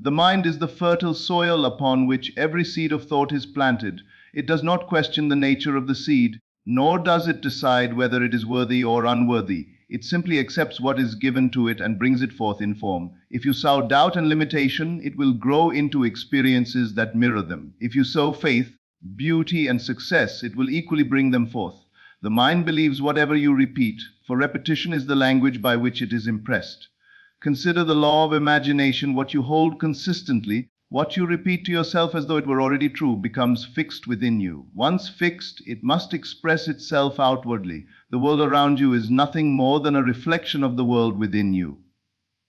The mind is the fertile soil upon which every seed of thought is planted. It does not question the nature of the seed, nor does it decide whether it is worthy or unworthy. It simply accepts what is given to it and brings it forth in form. If you sow doubt and limitation, it will grow into experiences that mirror them. If you sow faith, beauty, and success, it will equally bring them forth. The mind believes whatever you repeat, for repetition is the language by which it is impressed. Consider the law of imagination. What you hold consistently, what you repeat to yourself as though it were already true, becomes fixed within you. Once fixed, it must express itself outwardly. The world around you is nothing more than a reflection of the world within you.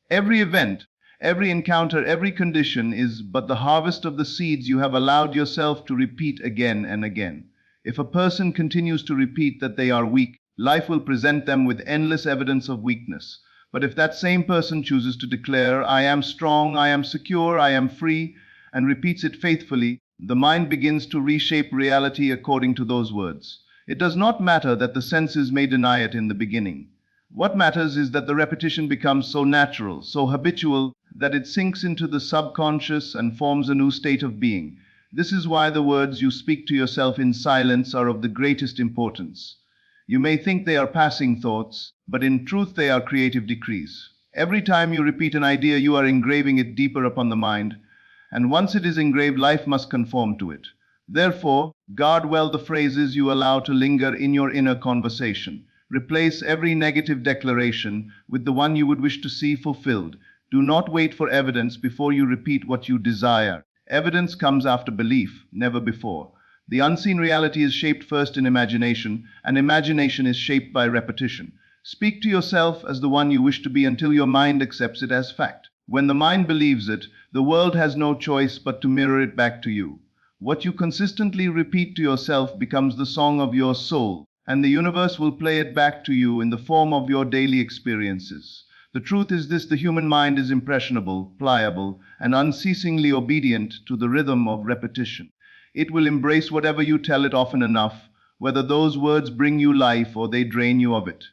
Every event, every encounter, every condition is but the harvest of the seeds you have allowed yourself to repeat again and again. If a person continues to repeat that they are weak, life will present them with endless evidence of weakness. But if that same person chooses to declare, "I am strong, I am secure, I am free," and repeats it faithfully, the mind begins to reshape reality according to those words. It does not matter that the senses may deny it in the beginning. What matters is that the repetition becomes so natural, so habitual, that it sinks into the subconscious and forms a new state of being. This is why the words you speak to yourself in silence are of the greatest importance. You may think they are passing thoughts, but in truth they are creative decrees. Every time you repeat an idea, you are engraving it deeper upon the mind, and once it is engraved, life must conform to it. Therefore, guard well the phrases you allow to linger in your inner conversation. Replace every negative declaration with the one you would wish to see fulfilled. Do not wait for evidence before you repeat what you desire. Evidence comes after belief, never before. The unseen reality is shaped first in imagination, and imagination is shaped by repetition. Speak to yourself as the one you wish to be until your mind accepts it as fact. When the mind believes it, the world has no choice but to mirror it back to you. What you consistently repeat to yourself becomes the song of your soul, and the universe will play it back to you in the form of your daily experiences. The truth is this: the human mind is impressionable, pliable, and unceasingly obedient to the rhythm of repetition. It will embrace whatever you tell it often enough, whether those words bring you life or they drain you of it.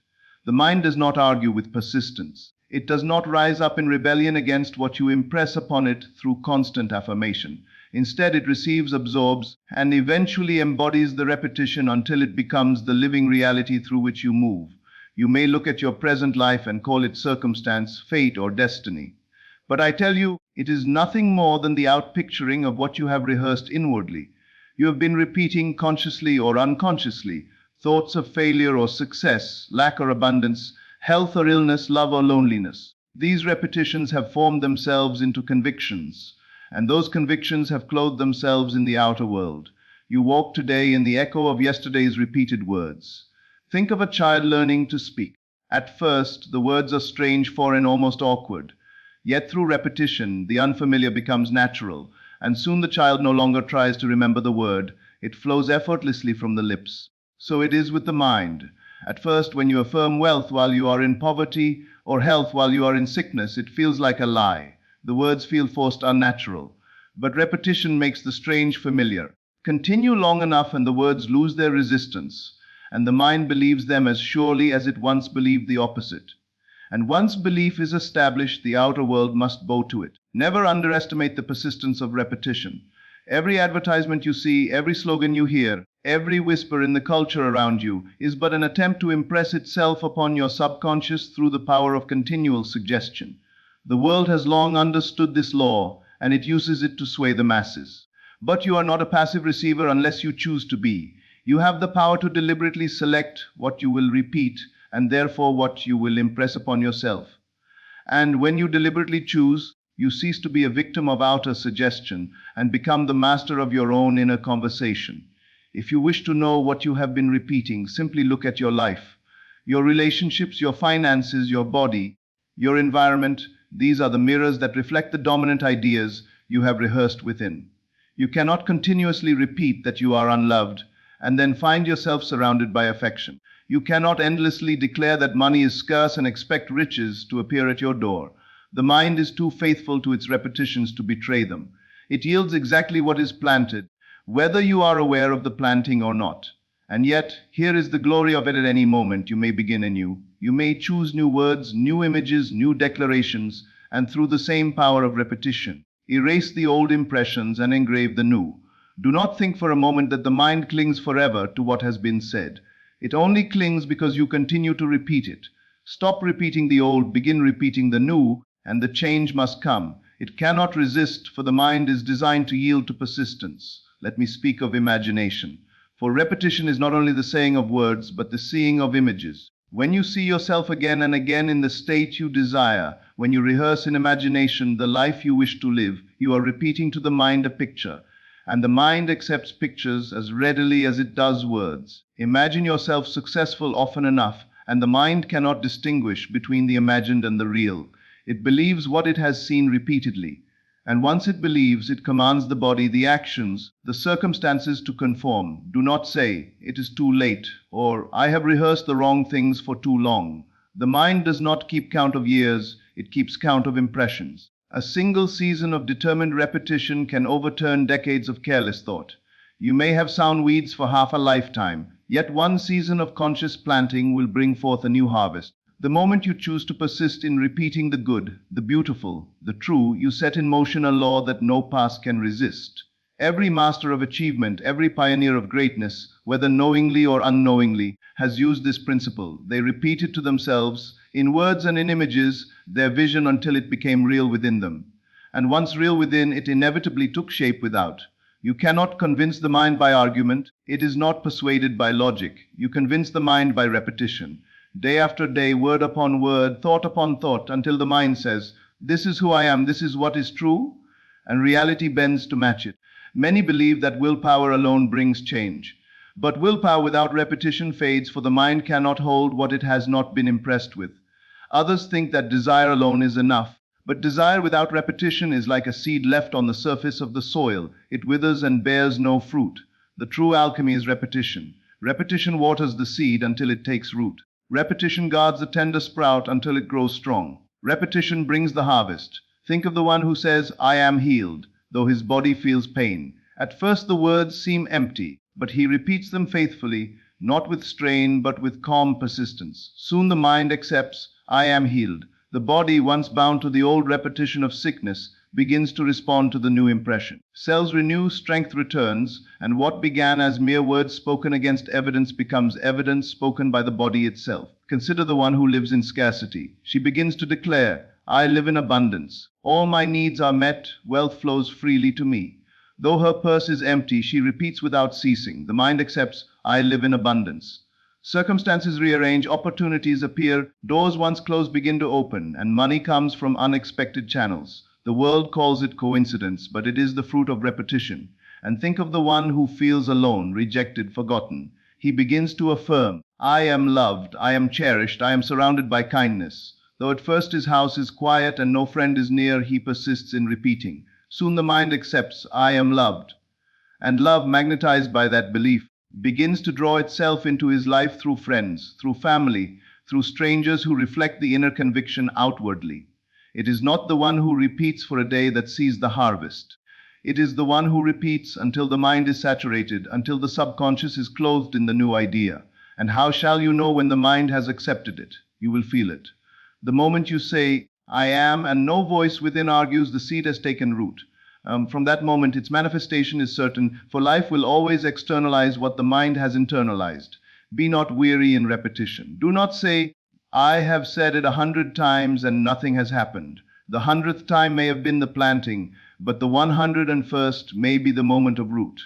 The mind does not argue with persistence. It does not rise up in rebellion against what you impress upon it through constant affirmation. Instead, it receives, absorbs, and eventually embodies the repetition until it becomes the living reality through which you move. You may look at your present life and call it circumstance, fate, or destiny. But I tell you, it is nothing more than the outpicturing of what you have rehearsed inwardly. You have been repeating, consciously or unconsciously, thoughts of failure or success, lack or abundance, health or illness, love or loneliness. These repetitions have formed themselves into convictions, and those convictions have clothed themselves in the outer world. You walk today in the echo of yesterday's repeated words. Think of a child learning to speak. At first, the words are strange, foreign, almost awkward. Yet through repetition, the unfamiliar becomes natural, and soon the child no longer tries to remember the word. It flows effortlessly from the lips. So it is with the mind. At first, when you affirm wealth while you are in poverty, or health while you are in sickness, it feels like a lie. The words feel forced, unnatural. But repetition makes the strange familiar. Continue long enough and the words lose their resistance, and the mind believes them as surely as it once believed the opposite. And once belief is established, the outer world must bow to it. Never underestimate the persistence of repetition. Every advertisement you see, every slogan you hear, every whisper in the culture around you is but an attempt to impress itself upon your subconscious through the power of continual suggestion. The world has long understood this law, and it uses it to sway the masses. But you are not a passive receiver unless you choose to be. You have the power to deliberately select what you will repeat, and therefore what you will impress upon yourself. And when you deliberately choose, you cease to be a victim of outer suggestion and become the master of your own inner conversation. If you wish to know what you have been repeating, simply look at your life. Your relationships, your finances, your body, your environment, these are the mirrors that reflect the dominant ideas you have rehearsed within. You cannot continuously repeat that you are unloved and then find yourself surrounded by affection. You cannot endlessly declare that money is scarce and expect riches to appear at your door. The mind is too faithful to its repetitions to betray them. It yields exactly what is planted, whether you are aware of the planting or not. And yet, here is the glory of it: at any moment you may begin anew. You may choose new words, new images, new declarations, and through the same power of repetition, Erase the old impressions and engrave the new. Do not think for a moment that the mind clings forever to what has been said. It only clings because you continue to repeat it. Stop repeating the old, begin repeating the new, and the change must come. It cannot resist, for the mind is designed to yield to persistence. Let me speak of imagination. For repetition is not only the saying of words, but the seeing of images. When you see yourself again and again in the state you desire, when you rehearse in imagination the life you wish to live, you are repeating to the mind a picture. And the mind accepts pictures as readily as it does words. Imagine yourself successful often enough, and the mind cannot distinguish between the imagined and the real. It believes what it has seen repeatedly. And once it believes, it commands the body, the actions, the circumstances to conform. Do not say, "It is too late," or "I have rehearsed the wrong things for too long." The mind does not keep count of years, it keeps count of impressions. A single season of determined repetition can overturn decades of careless thought. You may have sown weeds for half a lifetime, yet one season of conscious planting will bring forth a new harvest. The moment you choose to persist in repeating the good, the beautiful, the true, you set in motion a law that no past can resist. Every master of achievement, every pioneer of greatness, whether knowingly or unknowingly, has used this principle. They repeat it to themselves, in words and in images, their vision until it became real within them. And once real within, it inevitably took shape without. You cannot convince the mind by argument. It is not persuaded by logic. You convince the mind by repetition. Day after day, word upon word, thought upon thought, until the mind says, "This is who I am, this is what is true," and reality bends to match it. Many believe that willpower alone brings change. But willpower without repetition fades, for the mind cannot hold what it has not been impressed with. Others think that desire alone is enough. But desire without repetition is like a seed left on the surface of the soil. It withers and bears no fruit. The true alchemy is repetition. Repetition waters the seed until it takes root. Repetition guards the tender sprout until it grows strong. Repetition brings the harvest. Think of the one who says, "I am healed," though his body feels pain. At first the words seem empty, but he repeats them faithfully, not with strain, but with calm persistence. Soon the mind accepts, "I am healed." The body, once bound to the old repetition of sickness, begins to respond to the new impression. Cells renew, strength returns, and what began as mere words spoken against evidence becomes evidence spoken by the body itself. Consider the one who lives in scarcity. She begins to declare, "I live in abundance. All my needs are met, wealth flows freely to me." Though her purse is empty, she repeats without ceasing. The mind accepts, "I live in abundance." Circumstances rearrange, opportunities appear, doors once closed begin to open, and money comes from unexpected channels. The world calls it coincidence, but it is the fruit of repetition. And think of the one who feels alone, rejected, forgotten. He begins to affirm, "I am loved, I am cherished, I am surrounded by kindness." Though at first his house is quiet and no friend is near, he persists in repeating. Soon the mind accepts, "I am loved." And love, magnetized by that belief, begins to draw itself into his life through friends, through family, through strangers who reflect the inner conviction outwardly. It is not the one who repeats for a day that sees the harvest. It is the one who repeats until the mind is saturated, until the subconscious is clothed in the new idea. And how shall you know when the mind has accepted it? You will feel it. The moment you say, "I am," and no voice within argues, the seed has taken root. From that moment, its manifestation is certain, for life will always externalize what the mind has internalized. Be not weary in repetition. Do not say, "I have said it 100 times and nothing has happened." The 100th time may have been the planting, but the 101st may be the moment of root.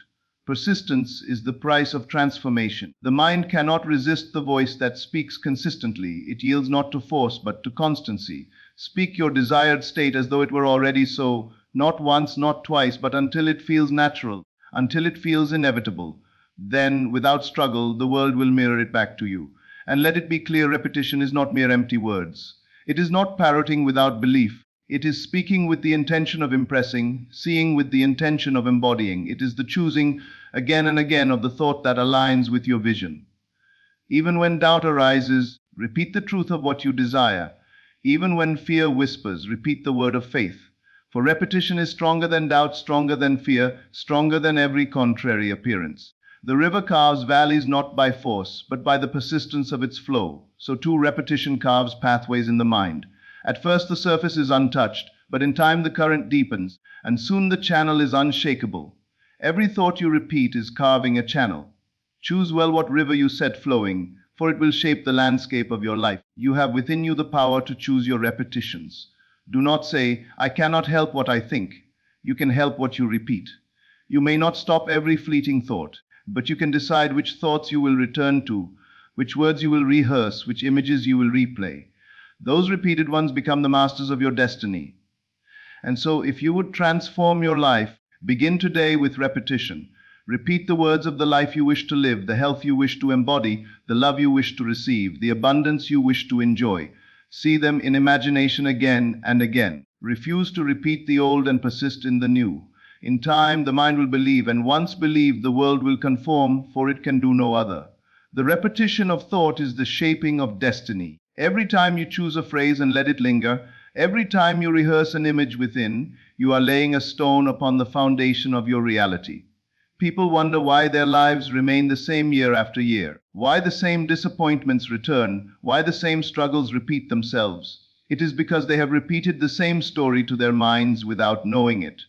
Persistence is the price of transformation. The mind cannot resist the voice that speaks consistently. It yields not to force, but to constancy. Speak your desired state as though it were already so, not once, not twice, but until it feels natural, until it feels inevitable. Then, without struggle, the world will mirror it back to you. And let it be clear, repetition is not mere empty words. It is not parroting without belief. It is speaking with the intention of impressing, seeing with the intention of embodying. It is the choosing again and again of the thought that aligns with your vision. Even when doubt arises, repeat the truth of what you desire. Even when fear whispers, repeat the word of faith. For repetition is stronger than doubt, stronger than fear, stronger than every contrary appearance. The river carves valleys not by force, but by the persistence of its flow. So too repetition carves pathways in the mind. At first the surface is untouched, but in time the current deepens, and soon the channel is unshakable. Every thought you repeat is carving a channel. Choose well what river you set flowing, for it will shape the landscape of your life. You have within you the power to choose your repetitions. Do not say, "I cannot help what I think." You can help what you repeat. You may not stop every fleeting thought, but you can decide which thoughts you will return to, which words you will rehearse, which images you will replay. Those repeated ones become the masters of your destiny. And so, if you would transform your life, begin today with repetition. Repeat the words of the life you wish to live, the health you wish to embody, the love you wish to receive, the abundance you wish to enjoy. See them in imagination again and again. Refuse to repeat the old and persist in the new. In time, the mind will believe, and once believed, the world will conform, for it can do no other. The repetition of thought is the shaping of destiny. Every time you choose a phrase and let it linger, every time you rehearse an image within, you are laying a stone upon the foundation of your reality. People wonder why their lives remain the same year after year, why the same disappointments return, why the same struggles repeat themselves. It is because they have repeated the same story to their minds without knowing it.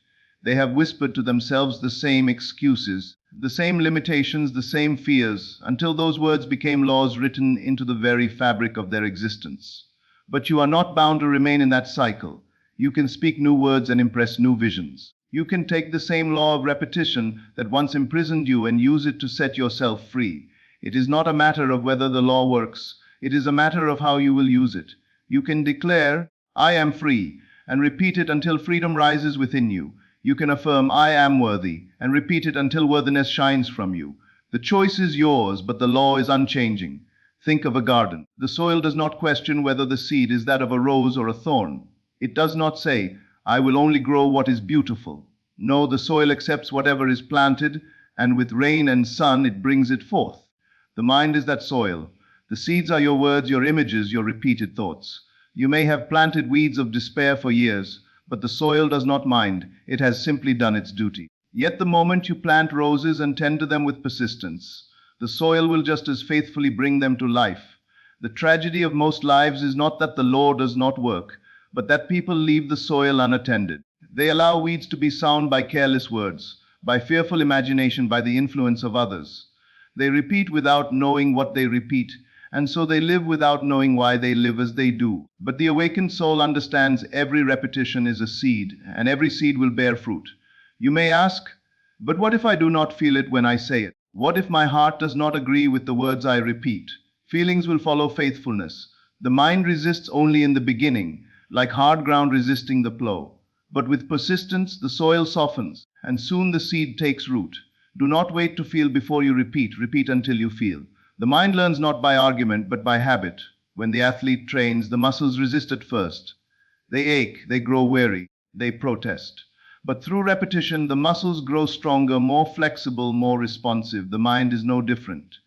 They have whispered to themselves the same excuses, the same limitations, the same fears, until those words became laws written into the very fabric of their existence. But you are not bound to remain in that cycle. You can speak new words and impress new visions. You can take the same law of repetition that once imprisoned you and use it to set yourself free. It is not a matter of whether the law works. It is a matter of how you will use it. You can declare, "I am free," and repeat it until freedom rises within you. You can affirm, "I am worthy," and repeat it until worthiness shines from you. The choice is yours, but the law is unchanging. Think of a garden. The soil does not question whether the seed is that of a rose or a thorn. It does not say, "I will only grow what is beautiful." No, the soil accepts whatever is planted, and with rain and sun it brings it forth. The mind is that soil. The seeds are your words, your images, your repeated thoughts. You may have planted weeds of despair for years, but the soil does not mind. It has simply done its duty. Yet the moment you plant roses and tend to them with persistence, the soil will just as faithfully bring them to life. The tragedy of most lives is not that the law does not work, but that people leave the soil unattended. They allow weeds to be sown by careless words, by fearful imagination, by the influence of others. They repeat without knowing what they repeat, and so they live without knowing why they live as they do. But the awakened soul understands every repetition is a seed, and every seed will bear fruit. You may ask, "But what if I do not feel it when I say it? What if my heart does not agree with the words I repeat?" Feelings will follow faithfulness. The mind resists only in the beginning, like hard ground resisting the plow. But with persistence, the soil softens, and soon the seed takes root. Do not wait to feel before you repeat. Repeat until you feel. The mind learns not by argument, but by habit. When the athlete trains, the muscles resist at first. They ache, they grow weary, they protest. But through repetition, the muscles grow stronger, more flexible, more responsive. The mind is no different.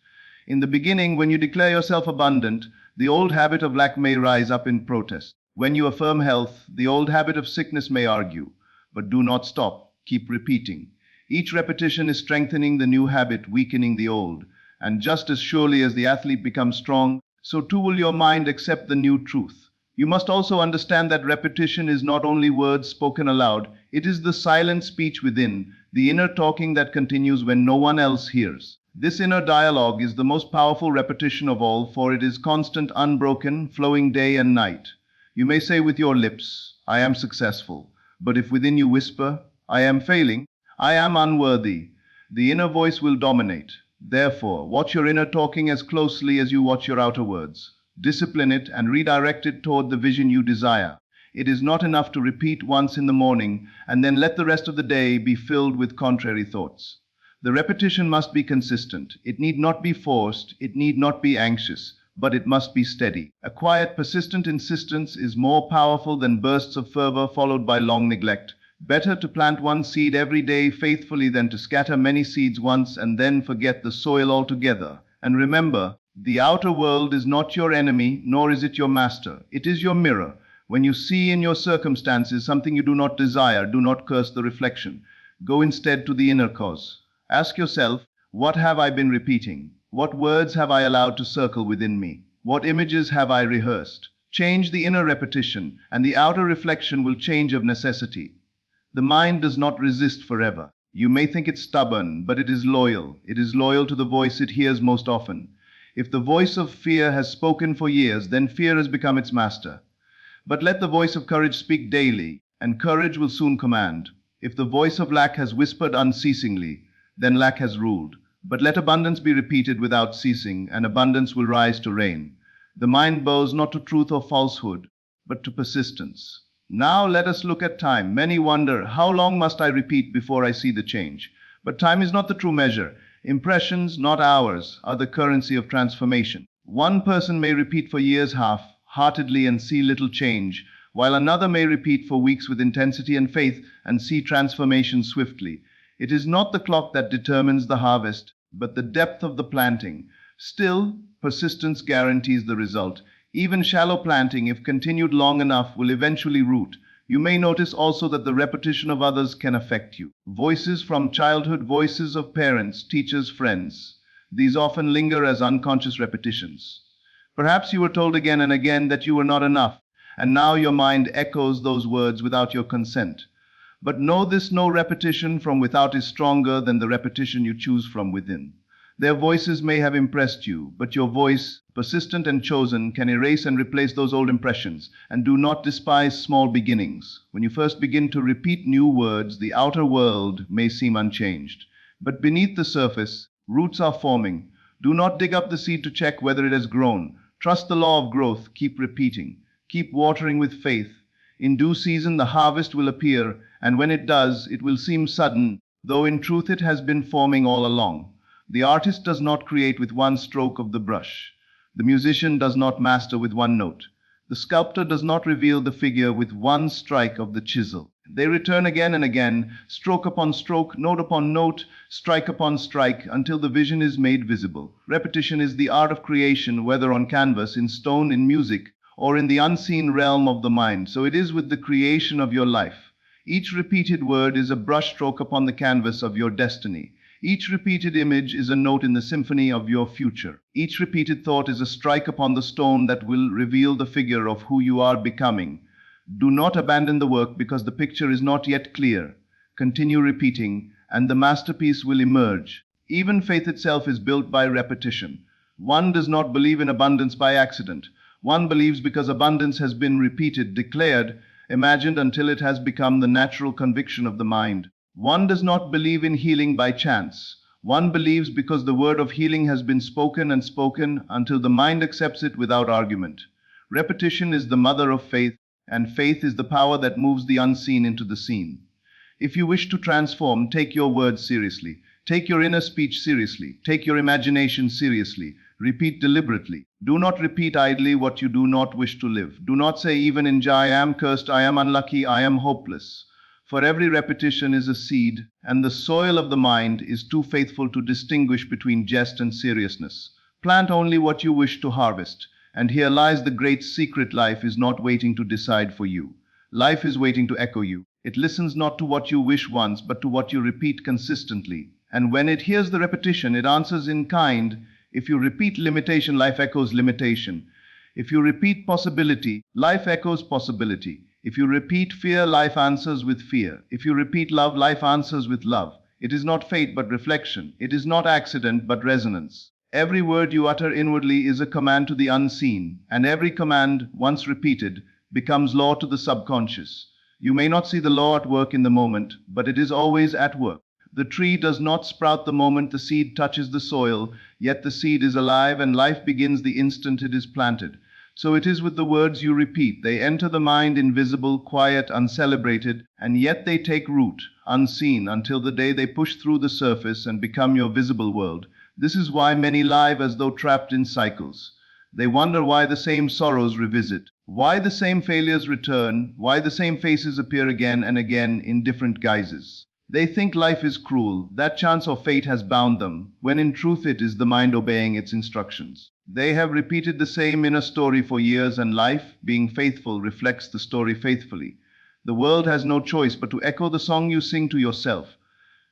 In the beginning, when you declare yourself abundant, the old habit of lack may rise up in protest. When you affirm health, the old habit of sickness may argue. But do not stop. Keep repeating. Each repetition is strengthening the new habit, weakening the old. And just as surely as the athlete becomes strong, so too will your mind accept the new truth. You must also understand that repetition is not only words spoken aloud, it is the silent speech within, the inner talking that continues when no one else hears. This inner dialogue is the most powerful repetition of all, for it is constant, unbroken, flowing day and night. You may say with your lips, "I am successful," but if within you whisper, "I am failing," "I am unworthy," the inner voice will dominate. Therefore, watch your inner talking as closely as you watch your outer words. Discipline it and redirect it toward the vision you desire. It is not enough to repeat once in the morning and then let the rest of the day be filled with contrary thoughts. The repetition must be consistent. It need not be forced. It need not be anxious, but it must be steady. A quiet, persistent insistence is more powerful than bursts of fervor followed by long neglect. Better to plant one seed every day faithfully than to scatter many seeds once and then forget the soil altogether. And remember, the outer world is not your enemy, nor is it your master. It is your mirror. When you see in your circumstances something you do not desire, do not curse the reflection. Go instead to the inner cause. Ask yourself, what have I been repeating? What words have I allowed to circle within me? What images have I rehearsed? Change the inner repetition, and the outer reflection will change of necessity. The mind does not resist forever. You may think it stubborn, but it is loyal. It is loyal to the voice it hears most often. If the voice of fear has spoken for years, then fear has become its master. But let the voice of courage speak daily, and courage will soon command. If the voice of lack has whispered unceasingly, then lack has ruled. But let abundance be repeated without ceasing, and abundance will rise to reign. The mind bows not to truth or falsehood, but to persistence. Now let us look at time. Many wonder, how long must I repeat before I see the change? But time is not the true measure. Impressions, not hours, are the currency of transformation. One person may repeat for years half-heartedly and see little change, while another may repeat for weeks with intensity and faith and see transformation swiftly. It is not the clock that determines the harvest, but the depth of the planting. Still, persistence guarantees the result. Even shallow planting, if continued long enough, will eventually root. You may notice also that the repetition of others can affect you. Voices from childhood, voices of parents, teachers, friends. These often linger as unconscious repetitions. Perhaps you were told again and again that you were not enough, and now your mind echoes those words without your consent. But know this, no repetition from without is stronger than the repetition you choose from within. Their voices may have impressed you, but your voice, persistent and chosen, can erase and replace those old impressions. And do not despise small beginnings. When you first begin to repeat new words, the outer world may seem unchanged. But beneath the surface, roots are forming. Do not dig up the seed to check whether it has grown. Trust the law of growth. Keep repeating. Keep watering with faith. In due season, the harvest will appear, and when it does, it will seem sudden, though in truth it has been forming all along. The artist does not create with one stroke of the brush. The musician does not master with one note. The sculptor does not reveal the figure with one strike of the chisel. They return again and again, stroke upon stroke, note upon note, strike upon strike, until the vision is made visible. Repetition is the art of creation, whether on canvas, in stone, in music, or in the unseen realm of the mind. So it is with the creation of your life. Each repeated word is a brushstroke upon the canvas of your destiny. Each repeated image is a note in the symphony of your future. Each repeated thought is a strike upon the stone that will reveal the figure of who you are becoming. Do not abandon the work because the picture is not yet clear. Continue repeating, and the masterpiece will emerge. Even faith itself is built by repetition. One does not believe in abundance by accident. One believes because abundance has been repeated, declared, imagined until it has become the natural conviction of the mind. One does not believe in healing by chance. One believes because the word of healing has been spoken and spoken until the mind accepts it without argument. Repetition is the mother of faith, and faith is the power that moves the unseen into the seen. If you wish to transform, take your words seriously. Take your inner speech seriously. Take your imagination seriously. Repeat deliberately. Do not repeat idly what you do not wish to live. Do not say even in joy, I am cursed, I am unlucky, I am hopeless. For every repetition is a seed, and the soil of the mind is too faithful to distinguish between jest and seriousness. Plant only what you wish to harvest, and here lies the great secret. Life is not waiting to decide for you. Life is waiting to echo you. It listens not to what you wish once, but to what you repeat consistently. And when it hears the repetition, it answers in kind. If you repeat limitation, life echoes limitation. If you repeat possibility, life echoes possibility. If you repeat fear, life answers with fear. If you repeat love, life answers with love. It is not fate but reflection. It is not accident but resonance. Every word you utter inwardly is a command to the unseen, and every command, once repeated, becomes law to the subconscious. You may not see the law at work in the moment, but it is always at work. The tree does not sprout the moment the seed touches the soil, yet the seed is alive and life begins the instant it is planted. So it is with the words you repeat. They enter the mind invisible, quiet, uncelebrated, and yet they take root, unseen, until the day they push through the surface and become your visible world. This is why many live as though trapped in cycles. They wonder why the same sorrows revisit, why the same failures return, why the same faces appear again and again in different guises. They think life is cruel, that chance or fate has bound them, when in truth it is the mind obeying its instructions. They have repeated the same inner story for years, and life, being faithful, reflects the story faithfully. The world has no choice but to echo the song you sing to yourself.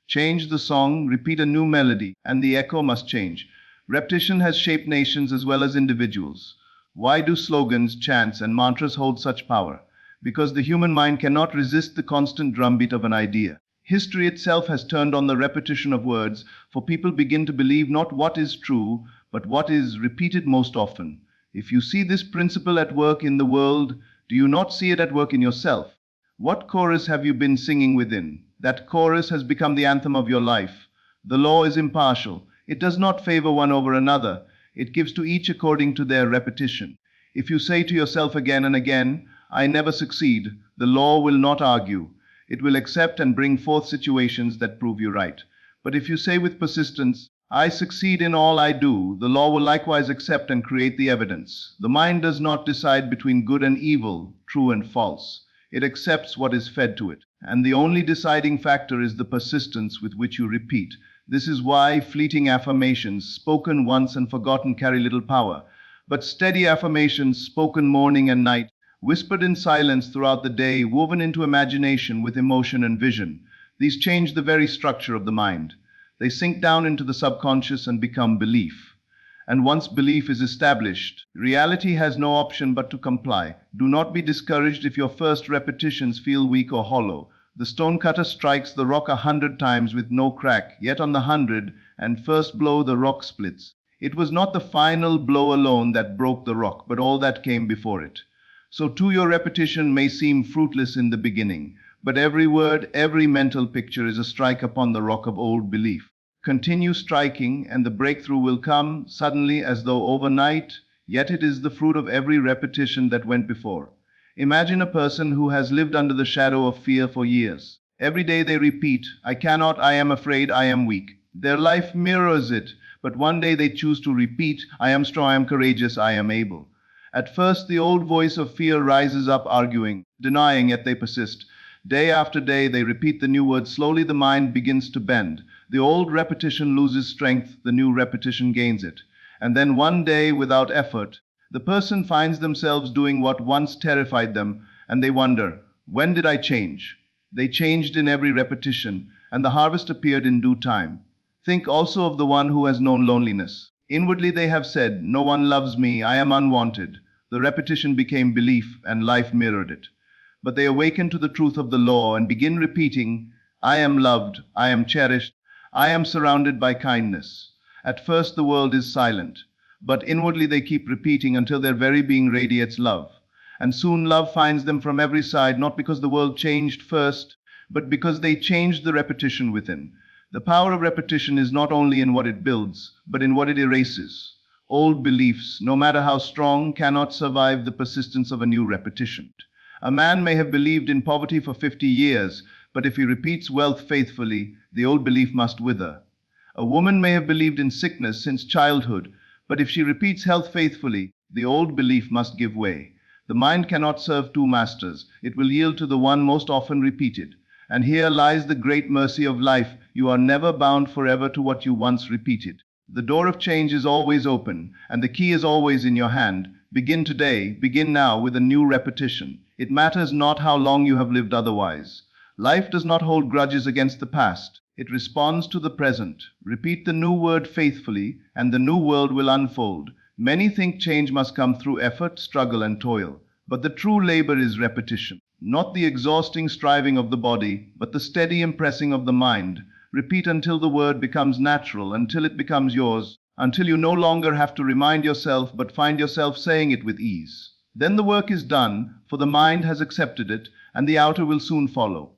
Change the song, repeat a new melody, and the echo must change. Repetition has shaped nations as well as individuals. Why do slogans, chants, and mantras hold such power? Because the human mind cannot resist the constant drumbeat of an idea. History itself has turned on the repetition of words, for people begin to believe not what is true, but what is repeated most often. If you see this principle at work in the world, do you not see it at work in yourself? What chorus have you been singing within? That chorus has become the anthem of your life. The law is impartial. It does not favor one over another. It gives to each according to their repetition. If you say to yourself again and again, I never succeed, the law will not argue. It will accept and bring forth situations that prove you right. But if you say with persistence, I succeed in all I do, the law will likewise accept and create the evidence. The mind does not decide between good and evil, true and false. It accepts what is fed to it. And the only deciding factor is the persistence with which you repeat. This is why fleeting affirmations, spoken once and forgotten, carry little power. But steady affirmations, spoken morning and night, whispered in silence throughout the day, woven into imagination with emotion and vision, these change the very structure of the mind. They sink down into the subconscious and become belief. And once belief is established, reality has no option but to comply. Do not be discouraged if your first repetitions feel weak or hollow. The stonecutter strikes the rock 100 times with no crack, yet on the 101st blow the rock splits. It was not the final blow alone that broke the rock, but all that came before it. So too your repetition may seem fruitless in the beginning, but every word, every mental picture is a strike upon the rock of old belief. Continue striking, and the breakthrough will come suddenly as though overnight, yet it is the fruit of every repetition that went before. Imagine a person who has lived under the shadow of fear for years. Every day they repeat, I cannot, I am afraid, I am weak. Their life mirrors it, but one day they choose to repeat, I am strong, I am courageous, I am able. At first the old voice of fear rises up arguing, denying, yet they persist. Day after day they repeat the new word. Slowly the mind begins to bend. The old repetition loses strength, the new repetition gains it. And then one day, without effort, the person finds themselves doing what once terrified them, and they wonder, when did I change? They changed in every repetition, and the harvest appeared in due time. Think also of the one who has known loneliness. Inwardly they have said, no one loves me, I am unwanted. The repetition became belief, and life mirrored it. But they awaken to the truth of the law and begin repeating, I am loved, I am cherished, I am surrounded by kindness. At first the world is silent, but inwardly they keep repeating until their very being radiates love. And soon love finds them from every side, not because the world changed first, but because they changed the repetition within. The power of repetition is not only in what it builds, but in what it erases. Old beliefs, no matter how strong, cannot survive the persistence of a new repetition. A man may have believed in poverty for 50 years, but if he repeats wealth faithfully, the old belief must wither. A woman may have believed in sickness since childhood, but if she repeats health faithfully, the old belief must give way. The mind cannot serve two masters. It will yield to the one most often repeated. And here lies the great mercy of life. You are never bound forever to what you once repeated. The door of change is always open, and the key is always in your hand. Begin today, begin now with a new repetition. It matters not how long you have lived otherwise. Life does not hold grudges against the past. It responds to the present. Repeat the new word faithfully, and the new world will unfold. Many think change must come through effort, struggle, and toil. But the true labor is repetition. Not the exhausting striving of the body, but the steady impressing of the mind. Repeat until the word becomes natural, until it becomes yours, until you no longer have to remind yourself, but find yourself saying it with ease. Then the work is done, for the mind has accepted it, and the outer will soon follow.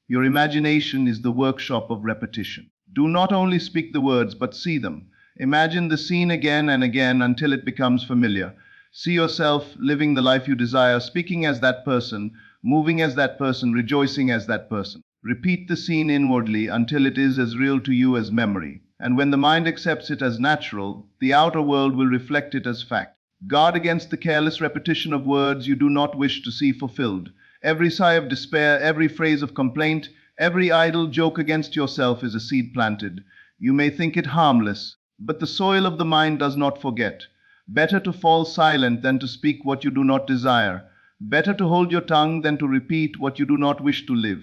Your imagination is the workshop of repetition. Do not only speak the words, but see them. Imagine the scene again and again until it becomes familiar. See yourself living the life you desire, speaking as that person, moving as that person, rejoicing as that person. Repeat the scene inwardly until it is as real to you as memory. And when the mind accepts it as natural, the outer world will reflect it as fact. Guard against the careless repetition of words you do not wish to see fulfilled. Every sigh of despair, every phrase of complaint, every idle joke against yourself is a seed planted. You may think it harmless, but the soil of the mind does not forget. Better to fall silent than to speak what you do not desire. Better to hold your tongue than to repeat what you do not wish to live.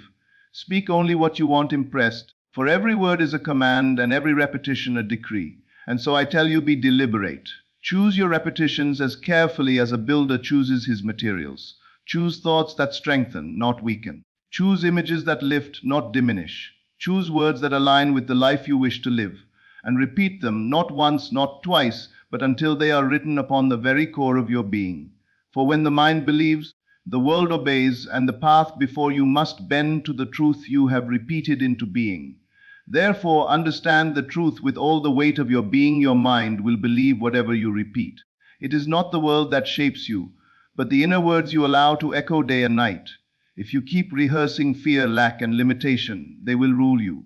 Speak only what you want impressed, for every word is a command and every repetition a decree. And so I tell you, be deliberate. Choose your repetitions as carefully as a builder chooses his materials. Choose thoughts that strengthen, not weaken. Choose images that lift, not diminish. Choose words that align with the life you wish to live. And repeat them not once, not twice, but until they are written upon the very core of your being. For when the mind believes, the world obeys, and the path before you must bend to the truth you have repeated into being. Therefore, understand the truth with all the weight of your being. Your mind will believe whatever you repeat. It is not the world that shapes you, but the inner words you allow to echo day and night. If you keep rehearsing fear, lack, and limitation, they will rule you.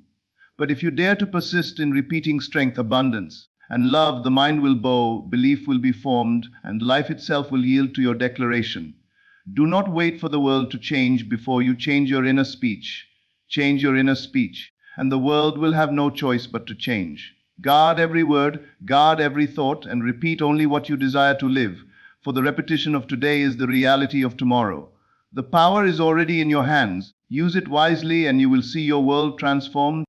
But if you dare to persist in repeating strength, abundance, and love, the mind will bow, belief will be formed, and life itself will yield to your declaration. Do not wait for the world to change before you change your inner speech. Change your inner speech, and the world will have no choice but to change. Guard every word, guard every thought, and repeat only what you desire to live, for the repetition of today is the reality of tomorrow. The power is already in your hands. Use it wisely, and you will see your world transformed.